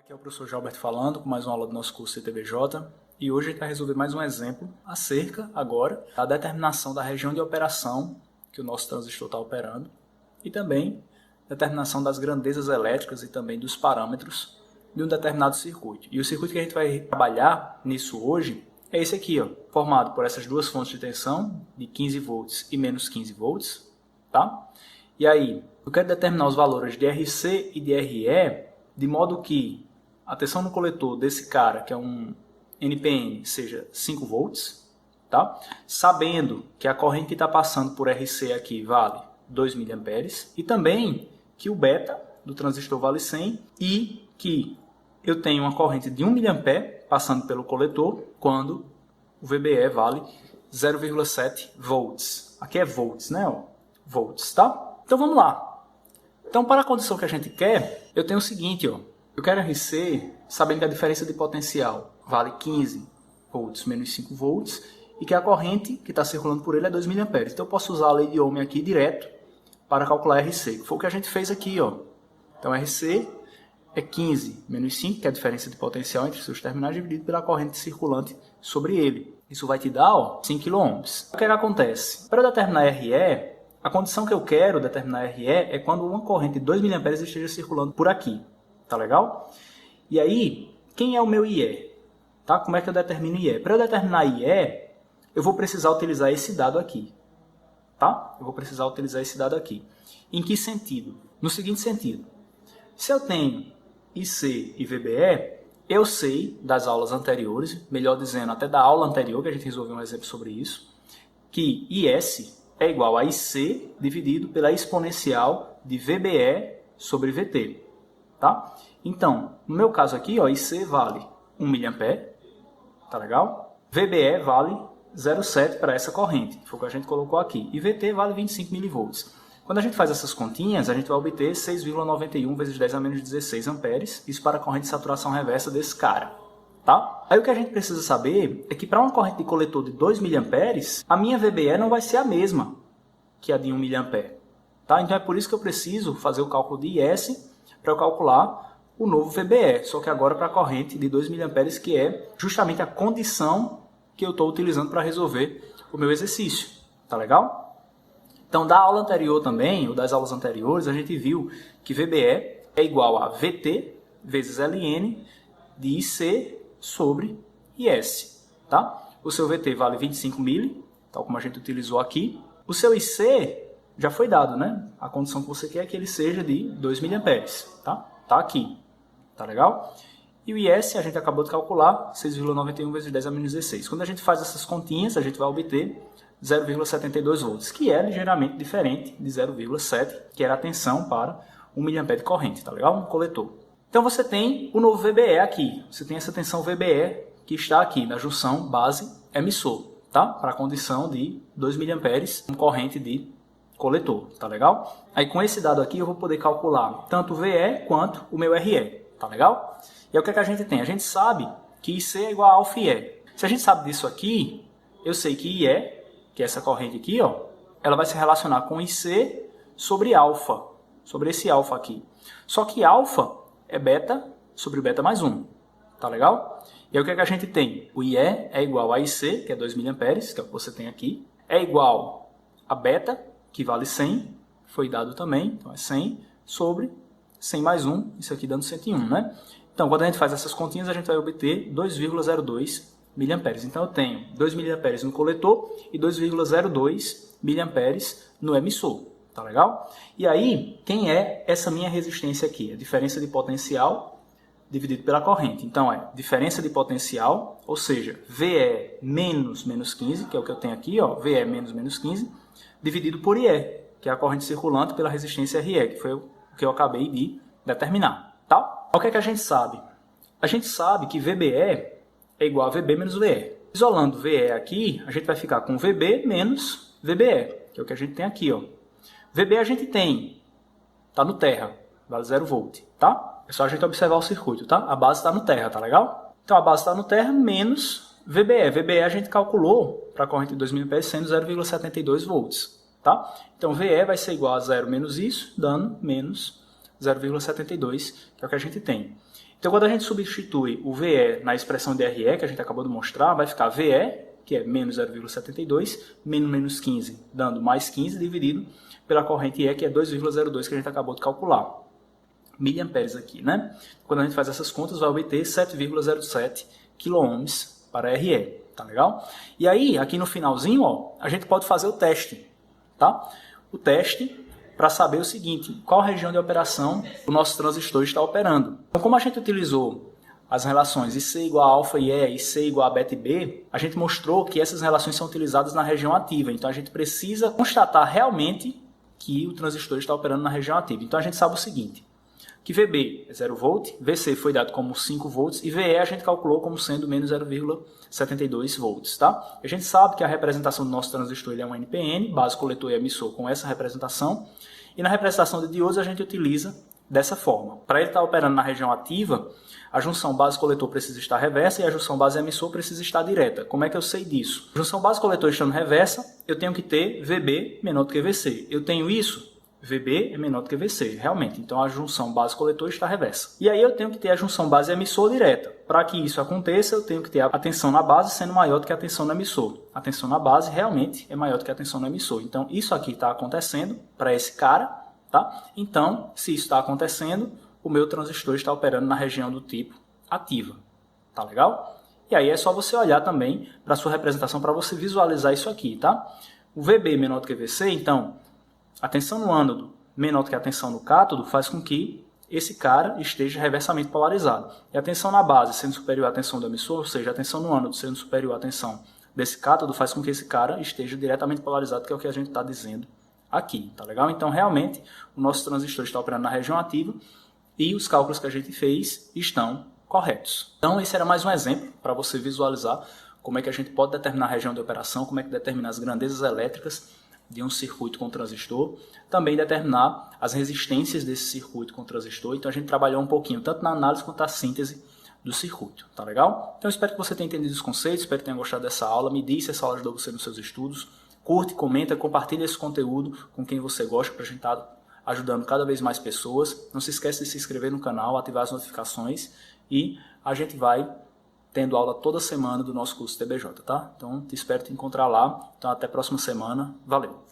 Aqui é o professor Jalberto falando com mais uma aula do nosso curso CTBJ e hoje a gente vai resolver mais um exemplo acerca agora da determinação da região de operação que o nosso transistor está operando e também determinação das grandezas elétricas e também dos parâmetros de um determinado circuito. E o circuito que a gente vai trabalhar nisso hoje é esse aqui, ó, formado por essas duas fontes de tensão de 15 volts e menos 15 volts, tá? E aí, eu quero determinar os valores de RC e de RE de modo que a tensão no coletor desse cara, que é um NPN, seja 5 volts, tá? Sabendo que a corrente que está passando por RC aqui vale 2 mA e também que o beta do transistor vale 100 e que eu tenho uma corrente de 1 mA passando pelo coletor quando o VBE vale 0,7 volts. Aqui é volts, né? Ó, volts, tá? Então vamos lá. Então, para a condição que a gente quer, eu tenho o seguinte, ó. Eu quero RC, sabendo que a diferença de potencial vale 15 volts menos 5 volts, e que a corrente que está circulando por ele é 2 mA. Então, eu posso usar a lei de Ohm aqui direto para calcular RC, que foi o que a gente fez aqui, ó. Então, RC é 15 menos 5, que é a diferença de potencial entre seus terminais, dividido pela corrente circulante sobre ele. Isso vai te dar, ó, 5 kΩ. O que acontece? Para eu determinar RE, a condição que eu quero determinar RE é quando uma corrente de 2 mA esteja circulando por aqui. Tá legal? E aí, quem é o meu IE? Tá? Como é que eu determino IE? Para eu determinar IE, eu vou precisar utilizar esse dado aqui. Tá? Eu vou precisar utilizar esse dado aqui. Em que sentido? No seguinte sentido. Se eu tenho IC e VBE, eu sei das aulas anteriores, melhor dizendo, até da aula anterior, que a gente resolveu um exemplo sobre isso, que IS é igual a IC dividido pela exponencial de VBE sobre VT. Tá? Então, no meu caso aqui, ó, IC vale 1 mA, tá legal? VBE vale 0,7 para essa corrente, que foi o que a gente colocou aqui. E VT vale 25 mV. Quando a gente faz essas continhas, a gente vai obter 6,91 vezes 10 a menos 16 amperes, isso para a corrente de saturação reversa desse cara. Tá? Aí o que a gente precisa saber é que para uma corrente de coletor de 2 mA, a minha VBE não vai ser a mesma que a de 1 mA. Tá? Então é por isso que eu preciso fazer o cálculo de IS para eu calcular o novo VBE, só que agora para a corrente de 2 mA, que é justamente a condição que eu estou utilizando para resolver o meu exercício. Tá legal? Então, da aula anterior também, ou das aulas anteriores, a gente viu que VBE é igual a VT vezes Ln de IC sobre IS. Tá? O seu VT vale 25 mil, tal como a gente utilizou aqui. O seu IC já foi dado, né? A condição que você quer é que ele seja de 2 mA, tá? Tá aqui, tá legal? E o IS a gente acabou de calcular, 6,91 vezes 10 a menos 16. Quando a gente faz essas continhas, a gente vai obter 0,72 volts, que é ligeiramente diferente de 0,7, que era a tensão para 1 mA de corrente, tá legal? Um coletor. Então você tem o novo VBE aqui, você tem essa tensão VBE que está aqui na junção base-emissor, tá? Para a condição de 2 mA, com corrente de coletor, tá legal? Aí com esse dado aqui eu vou poder calcular tanto o VE quanto o meu RE, tá legal? E aí o que é que a gente tem? A gente sabe que IC é igual a alfa IE. Se a gente sabe disso aqui, eu sei que IE, que é essa corrente aqui, ó, ela vai se relacionar com IC sobre alfa, sobre esse alfa aqui. Só que alfa é beta sobre beta mais 1, tá legal? E aí o que é que a gente tem? O IE é igual a IC, que é 2 mA, que é o que você tem aqui, é igual a beta, que vale 100, foi dado também, então é 100 sobre 100 mais 1, isso aqui dando 101, né? Então, quando a gente faz essas continhas, a gente vai obter 2,02 mA. Então, eu tenho 2 mA no coletor e 2,02 mA no emissor, tá legal? E aí, quem é essa minha resistência aqui? A diferença de potencial dividido pela corrente. Então, é diferença de potencial, ou seja, VE menos 15, que é o que eu tenho aqui, ó, VE menos 15, dividido por IE, que é a corrente circulante pela resistência RE, que foi o que eu acabei de determinar. Tá? O que é que a gente sabe? A gente sabe que VBE é igual a VB menos VE. Isolando VE aqui, a gente vai ficar com VB menos VBE, que é o que a gente tem aqui. Ó. VB a gente tem, está no terra, vale 0 volt. Tá? É só a gente observar o circuito. Tá? A base está no terra, tá legal? Então a base está no terra menos VBE. VBE a gente calculou para a corrente de 2 mA sendo 0,72 volts. Tá? Então VE vai ser igual a 0 menos isso, dando menos 0,72, que é o que a gente tem. Então, quando a gente substitui o VE na expressão de RE, que a gente acabou de mostrar, vai ficar VE, que é menos 0,72, menos 15, dando mais 15, dividido pela corrente E, que é 2,02, que a gente acabou de calcular. Miliamperes aqui, né? Quando a gente faz essas contas, vai obter 7,07 kΩ para RE, tá legal? E aí, aqui no finalzinho, ó, a gente pode fazer o teste, tá? O teste para saber o seguinte, qual região de operação o nosso transistor está operando. Então, como a gente utilizou as relações IC igual a alfa e E, IC igual a beta e B, a gente mostrou que essas relações são utilizadas na região ativa. Então, a gente precisa constatar realmente que o transistor está operando na região ativa. Então, a gente sabe o seguinte, que VB é 0 volt, VC foi dado como 5 volts e VE a gente calculou como sendo menos 0,72 volts, tá? A gente sabe que a representação do nosso transistor ele é um NPN, base, coletor e emissor com essa representação, e na representação de diodos a gente utiliza dessa forma. Para ele estar operando na região ativa, a junção base-coletor precisa estar reversa e a junção base-emissor precisa estar direta. Como é que eu sei disso? A junção base-coletor estando reversa, eu tenho que ter VB menor do que VC. Eu tenho isso? VB é menor do que VC, realmente. Então a junção base-coletor está reversa. E aí eu tenho que ter a junção base-emissor direta. Para que isso aconteça, eu tenho que ter a tensão na base sendo maior do que a tensão no emissor. A tensão na base realmente é maior do que a tensão no emissor. Então isso aqui está acontecendo para esse cara, tá? Então, se isso está acontecendo, o meu transistor está operando na região do tipo ativa. Tá legal? E aí é só você olhar também para a sua representação para você visualizar isso aqui, tá? O VB menor do que VC, então a tensão no ânodo menor do que a tensão no cátodo faz com que esse cara esteja reversamente polarizado. E a tensão na base sendo superior à tensão do emissor, ou seja, a tensão no ânodo sendo superior à tensão desse cátodo, faz com que esse cara esteja diretamente polarizado, que é o que a gente está dizendo aqui, tá legal? Então, realmente, o nosso transistor está operando na região ativa e os cálculos que a gente fez estão corretos. Então, esse era mais um exemplo para você visualizar como é que a gente pode determinar a região de operação, como é que determina as grandezas elétricas de um circuito com transistor, também determinar as resistências desse circuito com transistor. Então a gente trabalhou um pouquinho, tanto na análise quanto na síntese do circuito, tá legal? Então eu espero que você tenha entendido os conceitos, espero que tenha gostado dessa aula, me diz se essa aula ajudou você nos seus estudos, curte, comenta, compartilha esse conteúdo com quem você gosta, para a gente estar ajudando cada vez mais pessoas. Não se esqueça de se inscrever no canal, ativar as notificações e a gente vai tendo aula toda semana do nosso curso TBJ, tá? Então, espero te encontrar lá. Então, até a próxima semana. Valeu!